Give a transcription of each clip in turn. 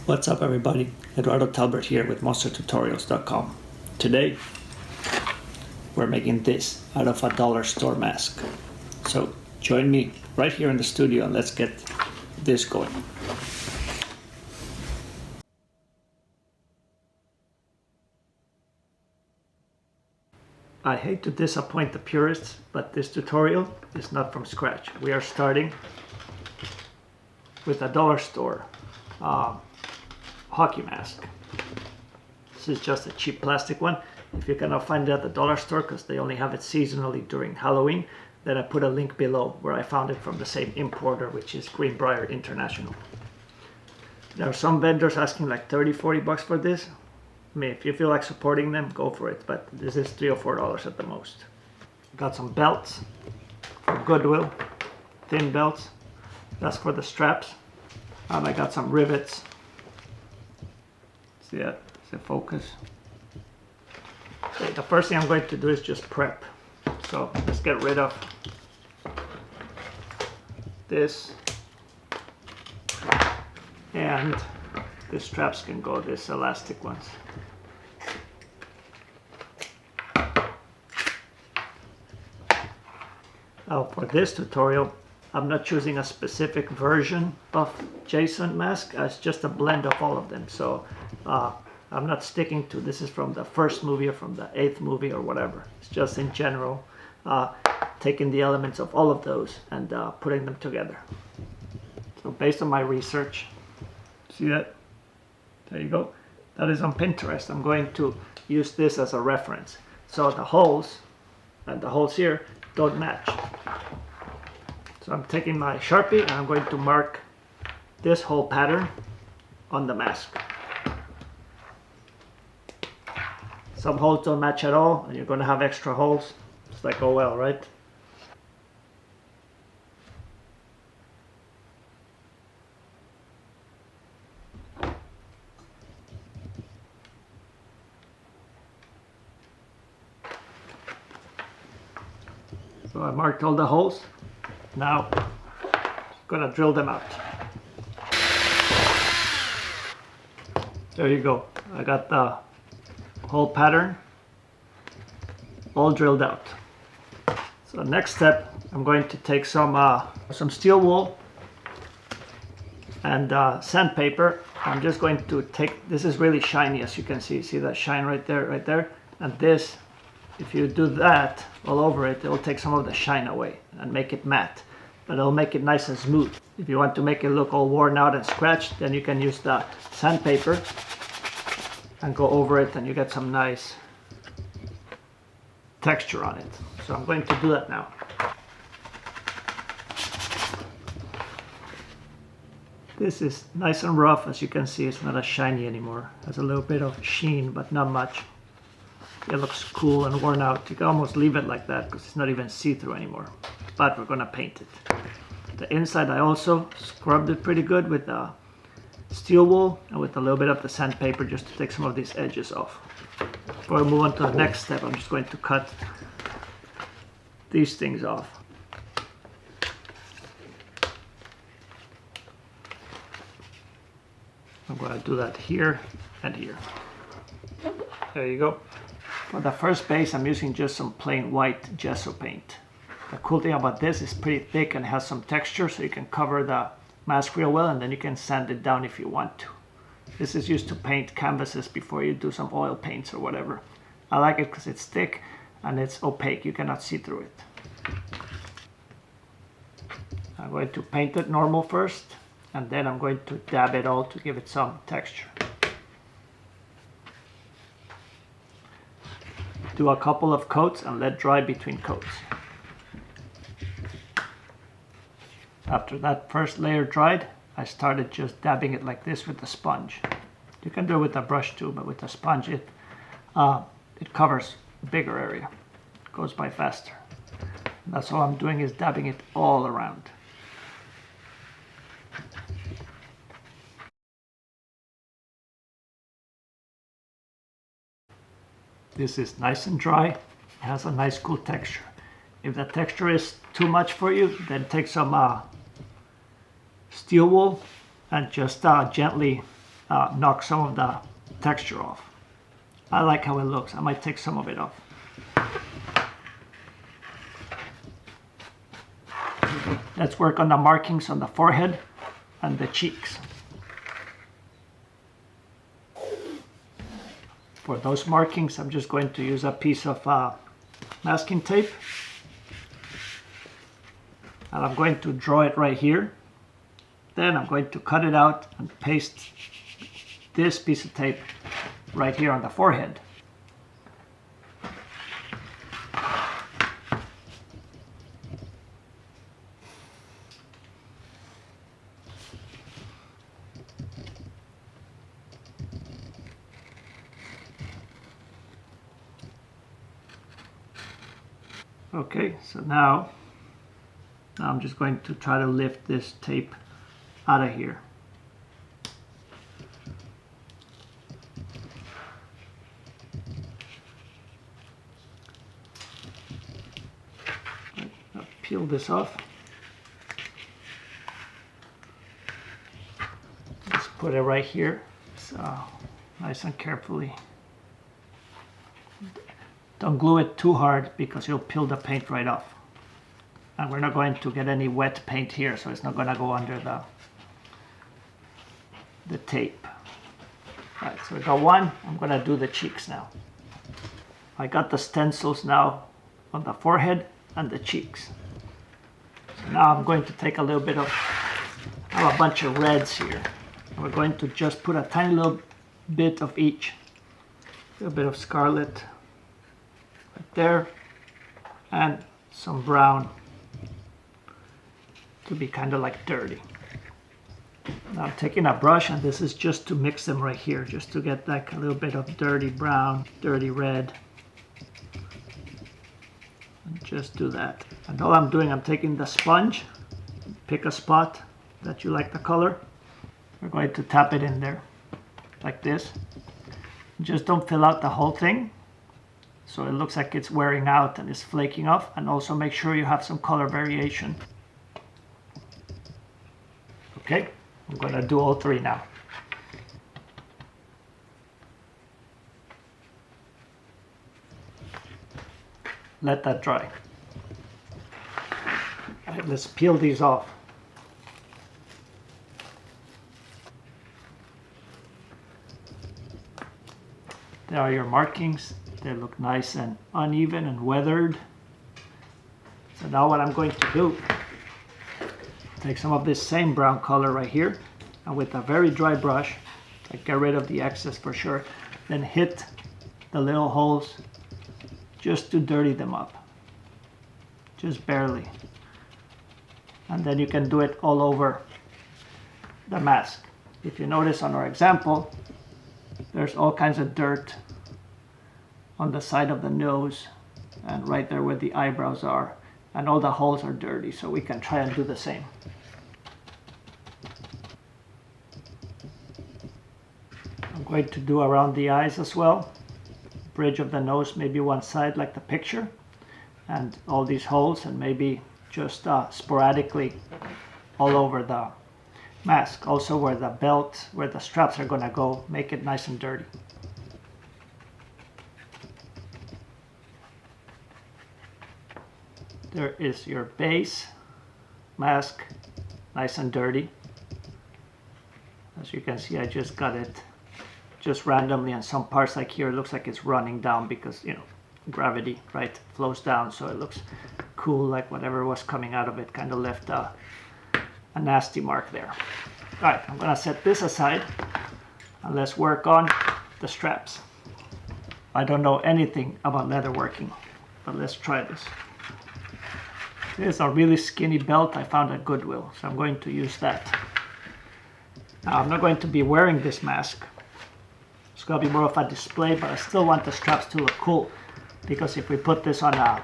What's up everybody, Eduardo Talbert here with MonsterTutorials.com. Today we're making this out of a dollar store mask. So join me right here in the studio and let's get this going. I hate to disappoint the purists, but this tutorial is not from scratch. We are starting with a dollar store hockey mask. This is just a cheap plastic one. If you cannot find it at the dollar store because they only have it seasonally during Halloween, then I put a link below where I found it from the same importer, which is Greenbrier International. There are some vendors asking like 30-40 bucks for this. I mean, if you feel like supporting them, go for it, but this is $3 or $4 at the most. Got some belts from Goodwill, thin belts. That's for the straps. I got some rivets. See that? Is it focus? Okay, the first thing I'm going to do is just prep. So let's get rid of this. And the straps can go, these elastic ones. Now for this tutorial, I'm not choosing a specific version of Jason mask. It's just a blend of all of them. So I'm not sticking to this is from the first movie or from the 8th movie or whatever. It's just in general, taking the elements of all of those and putting them together. So based on my research, see that? There you go. That is on Pinterest. I'm going to use this as a reference. So the holes and the holes here don't match. So I'm taking my Sharpie and I'm going to mark this whole pattern on the mask. Some holes don't match at all and you're going to have extra holes. It's like, oh well, right? So I marked all the holes. Now I'm gonna drill them out. There you go. I got the whole pattern all drilled out. So next step, I'm going to take some steel wool and sandpaper. I'm just going to take, this is really shiny as you can see. See that shine right there? And this, if you do that all over it, it'll take some of the shine away and make it matte. But it'll make it nice and smooth. If you want to make it look all worn out and scratched, then you can use the sandpaper and go over it and you get some nice texture on it. So I'm going to do that now. This is nice and rough. As you can see, it's not as shiny anymore. It has a little bit of sheen, but not much. It looks cool and worn out. You can almost leave it like that because it's not even see-through anymore. But we're gonna paint it. The inside I also scrubbed it pretty good with steel wool and with a little bit of the sandpaper just to take some of these edges off. Before I move on to the next step, I'm just going to cut these things off. I'm going to do that here and here. There you go. For the first base, I'm using just some plain white gesso paint. The cool thing about this is pretty thick and has some texture, so you can cover the mask real well and then you can sand it down if you want to. This is used to paint canvases before you do some oil paints or whatever. I like it because it's thick and it's opaque. You cannot see through it. I'm going to paint it normal first and then I'm going to dab it all to give it some texture. Do a couple of coats and let dry between coats. After that first layer dried, I started just dabbing it like this with the sponge. You can do it with a brush too, but with the sponge it covers a bigger area. It goes by faster. And that's all I'm doing is dabbing it all around. This is nice and dry. It has a nice cool texture. If the texture is too much for you, then take some steel wool and just gently knock some of the texture off. I like how it looks. I might take some of it off. Let's work on the markings on the forehead and the cheeks. For those markings, I'm just going to use a piece of masking tape. And I'm going to draw it right here. Then I'm going to cut it out and paste this piece of tape right here on the forehead. Okay, so now I'm just going to try to lift this tape out of here. I'll peel this off. Just put it right here, so nice and carefully. Don't glue it too hard because you'll peel the paint right off. And we're not going to get any wet paint here, so it's not going to go under the tape. All right, so we got one. I'm going to do the cheeks now. I got the stencils now on the forehead and the cheeks. So now I'm going to take a little bit of, I have a bunch of reds here. And we're going to just put a tiny little bit of each. A little bit of scarlet right there, and some brown to be kind of like dirty. Now I'm taking a brush, and this is just to mix them right here, just to get like a little bit of dirty brown, dirty red. And just do that. And all I'm doing, I'm taking the sponge, pick a spot that you like the color. We're going to tap it in there like this. Just don't fill out the whole thing, so it looks like it's wearing out and it's flaking off. And also make sure you have some color variation. Okay, I'm going to do all three now. Let that dry. All right, let's peel these off. There are your markings. They look nice and uneven and weathered. So now what I'm going to do, take some of this same brown color right here, and with a very dry brush, like get rid of the excess for sure, then hit the little holes just to dirty them up, just barely. And then you can do it all over the mask. If you notice on our example, there's all kinds of dirt on the side of the nose and right there where the eyebrows are, and all the holes are dirty, so we can try and do the same. I'm going to do around the eyes as well. Bridge of the nose, maybe one side like the picture, and all these holes, and maybe just sporadically all over the mask. Also where the belt, where the straps are gonna go, make it nice and dirty. There is your base mask, nice and dirty. As you can see, I just got it just randomly, and some parts like here, it looks like it's running down because, you know, gravity, right, flows down, so it looks cool, like whatever was coming out of it kind of left a nasty mark there. All right, I'm gonna set this aside and let's work on the straps. I don't know anything about leather working, but let's try this. This is a really skinny belt I found at Goodwill, so I'm going to use that. Now I'm not going to be wearing this mask. It's gonna be more of a display, but I still want the straps to look cool, because if we put this on a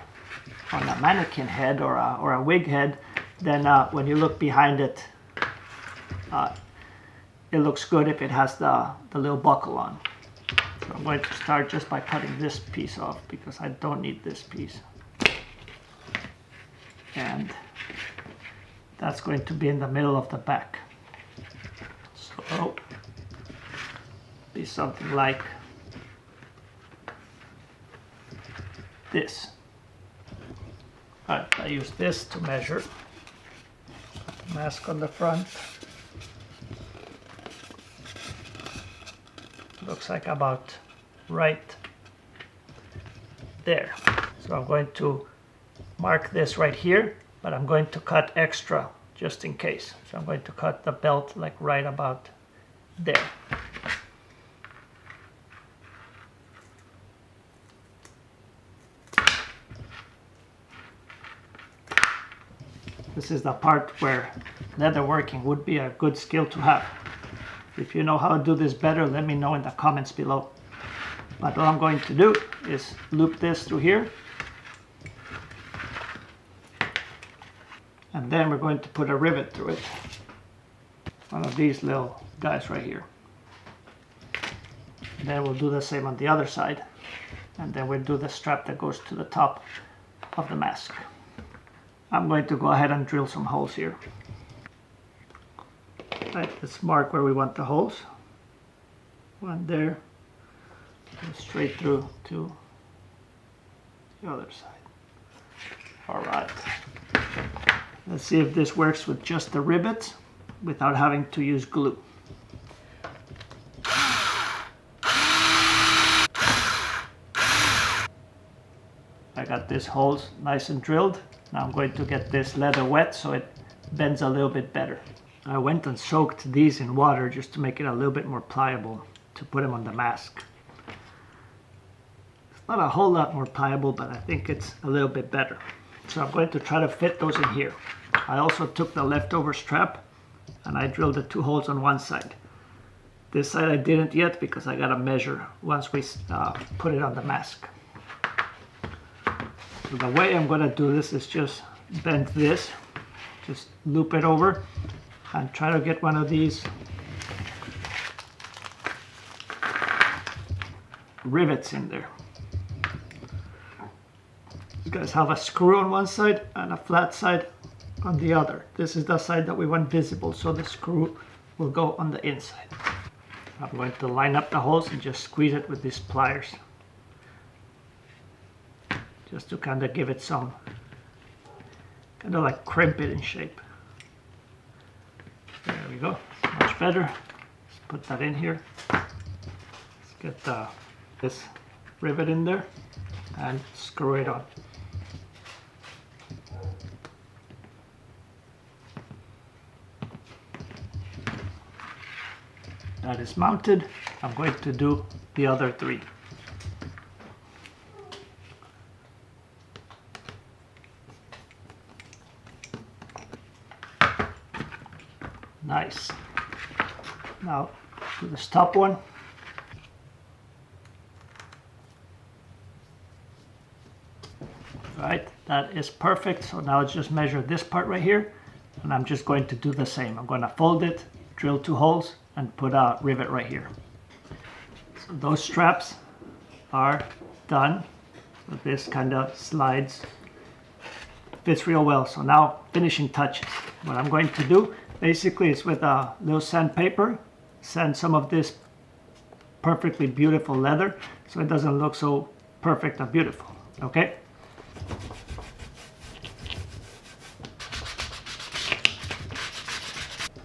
mannequin head or a wig head, then when you look behind it, it looks good if it has the little buckle on. So I'm going to start just by cutting this piece off because I don't need this piece. And that's going to be in the middle of the back. So be something like this. Alright, I use this to measure. Mask on the front. Looks like about right there. So I'm going to mark this right here, but I'm going to cut extra just in case. So I'm going to cut the belt like right about there. This is the part where leatherworking would be a good skill to have. If you know how to do this better, let me know in the comments below. But what I'm going to do is loop this through here. And then we're going to put a rivet through it. One of these little guys right here. And then we'll do the same on the other side. And then we'll do the strap that goes to the top of the mask. I'm going to go ahead and drill some holes here. Right, let's mark where we want the holes. One there. Go straight through to the other side. Alright. Let's see if this works with just the rivets without having to use glue. I got these holes nice and drilled. Now I'm going to get this leather wet so it bends a little bit better. I went and soaked these in water just to make it a little bit more pliable to put them on the mask. It's not a whole lot more pliable, but I think it's a little bit better. So I'm going to try to fit those in here. I also took the leftover strap and I drilled the 2 holes on one side. This side I didn't yet because I gotta measure once we put it on the mask. So the way I'm gonna do this is just bend this, just loop it over and try to get one of these rivets in there. You guys have a screw on one side and a flat side on the other. This is the side that we want visible, so the screw will go on the inside. I'm going to line up the holes and just squeeze it with these pliers. Just to kind of give it some, kind of like crimp it in shape. There we go, much better. Let's put that in here. Let's get this rivet in there and screw it on. That is mounted. I'm going to do the other 3. Nice. Now to this top one. Right, that is perfect. So now let's just measure this part right here, and I'm just going to do the same. I'm going to fold it, drill 2 holes, and put a rivet right here. So those straps are done. So this kind of slides, fits real well. So now finishing touches. What I'm going to do basically is with a little sandpaper, sand some of this perfectly beautiful leather so it doesn't look so perfect and beautiful. Okay?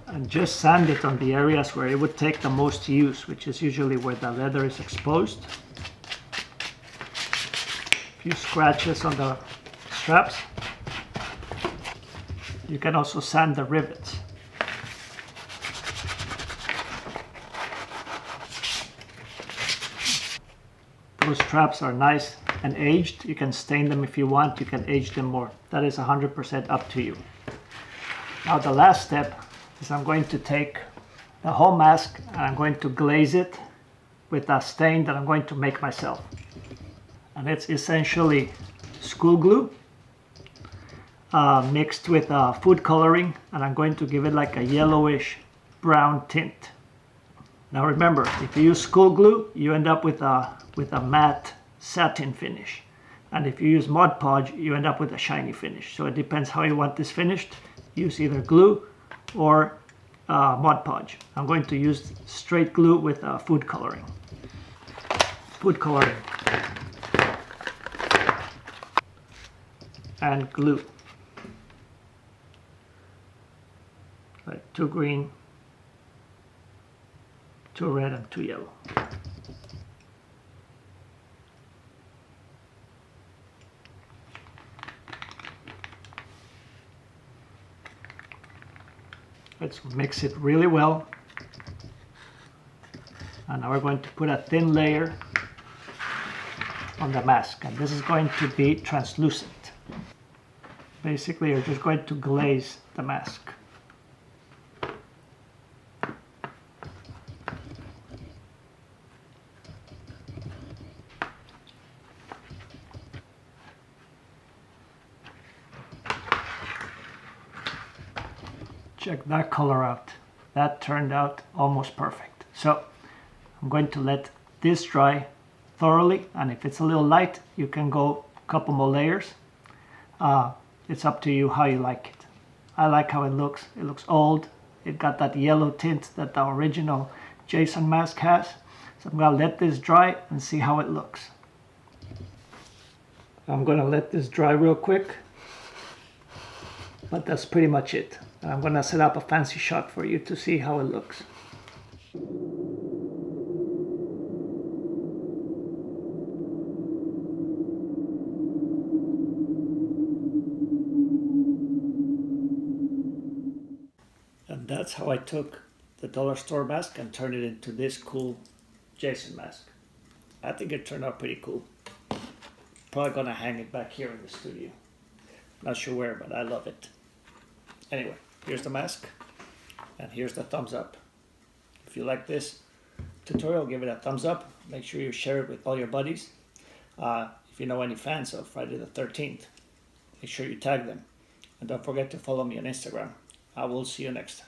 And just sand it on the areas where it would take the most use, which is usually where the leather is exposed. A few scratches on the straps. You can also sand the rivets. Those straps are nice and aged. You can stain them if you want. You can age them more. That is 100% up to you. Now the last step is I'm going to take the whole mask and I'm going to glaze it with a stain that I'm going to make myself. And it's essentially school glue mixed with food coloring, and I'm going to give it like a yellowish brown tint. Now remember, if you use school glue, you end up with a matte satin finish. And if you use Mod Podge, you end up with a shiny finish. So it depends how you want this finished. Use either glue or Mod Podge. I'm going to use straight glue with food coloring. Food coloring and glue. Right, 2 green, 2 red, and 2 yellow. Let's mix it really well. And now we're going to put a thin layer on the mask, and this is going to be translucent. Basically, you're just going to glaze the mask. Check that color out. That turned out almost perfect. So I'm going to let this dry thoroughly, and if it's a little light, you can go a couple more layers. It's up to you how you like it. I like how it looks. It looks old. It got that yellow tint that the original Jason mask has. So I'm gonna let this dry and see how it looks. I'm gonna let this dry real quick, but that's pretty much it. I'm gonna set up a fancy shot for you to see how it looks. And that's how I took the dollar store mask and turned it into this cool Jason mask. I think it turned out pretty cool. Probably gonna hang it back here in the studio. Not sure where, but I love it. Anyway, here's the mask, and here's the thumbs up. If you like this tutorial, give it a thumbs up. Make sure you share it with all your buddies. If you know any fans of Friday the 13th, make sure you tag them. And don't forget to follow me on Instagram. I will see you next time.